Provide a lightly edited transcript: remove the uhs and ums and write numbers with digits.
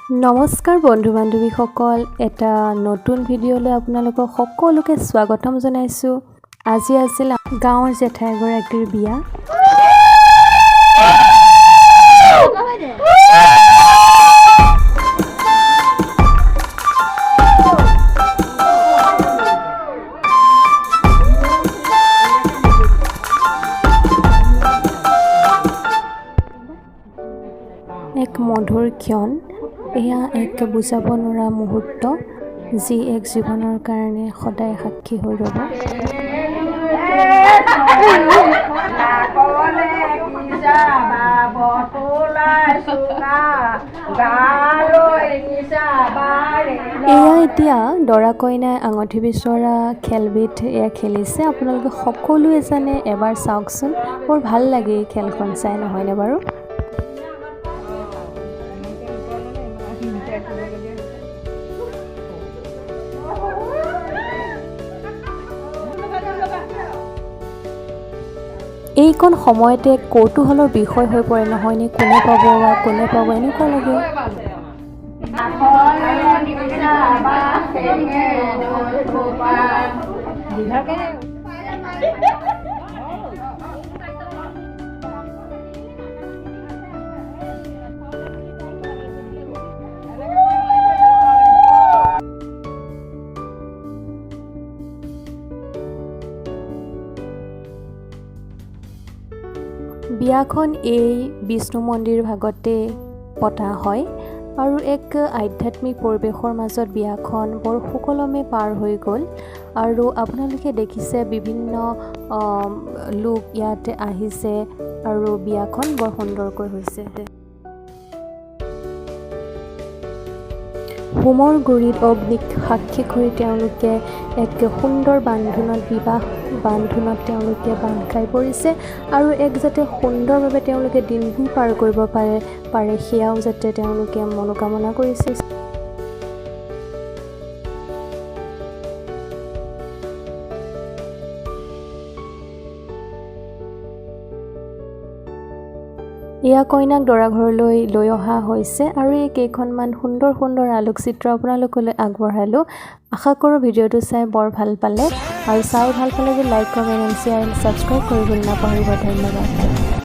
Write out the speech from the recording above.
নমস্কাৰ বন্ধু বান্ধৱীসকল, এটা নতুন ভিডিঅ'লৈ আপোনালোকক সকলোকে স্বাগতম জনাইছোঁ। আজি আছিল গাঁৱৰ জেঠাই এগৰাকীৰ বিয়া। এক মধুৰ ক্ষণ, এয়া এক বুজাব নোৱাৰা মুহূৰ্ত, যি এক জীৱনৰ কাৰণে সদায় সাক্ষী হৈ ৰ'ব। এয়া এতিয়া দৰা কইনাই আঙঠি বিচৰা খেলবিধ এয়া খেলিছে। আপোনালোকে সকলোৱে জানে, এবাৰ চাওকচোন, বৰ ভাল লাগে এই খেলখন চাই, নহয়নে বাৰু? এইকণ সময়তে কৌতূহলৰ বিষয় হৈ পৰে, নহয়নে? কোনে পাব বা কোনে পাব, এনেকুৱা লাগে। বিয়াখন এই বিষ্ণু মন্দিৰ ভাগতে পতা হয় আৰু এক আধ্যাত্মিক পৰিৱেশৰ মাজত বিয়াখন বৰ সুকলমে পাৰ হৈ গ'ল। আৰু আপোনালোকে দেখিছে বিভিন্ন লোক ইয়াতে আহিছে আৰু বিয়াখন বৰ সুন্দৰকৈ হৈছে। হোমৰ গুৰিত অগ্নিক সাক্ষী কৰি তেওঁলোকে এক সুন্দৰ বান্ধোনত, বিবাহ বান্ধোনত তেওঁলোকে বান্ধ খাই পৰিছে আৰু এক যাতে সুন্দৰভাৱে তেওঁলোকে দিনবোৰ পাৰ কৰিব পাৰে সেয়াও যাতে তেওঁলোকে মনোকামনা কৰিছে। এয়া কইনাক দৰা ঘৰলৈ লৈ অহা হৈছে আৰু এই কেইখনমান সুন্দৰ সুন্দৰ আলোকচিত্ৰ আপোনালোকলৈ আগবঢ়ালোঁ। আশা কৰোঁ ভিডিঅ'টো চাই বৰ ভাল পালে, আৰু চাই ভাল পালে যে like, comment, share and subscribe কৰিবলৈ নাপাহৰিব। ধন্যবাদ।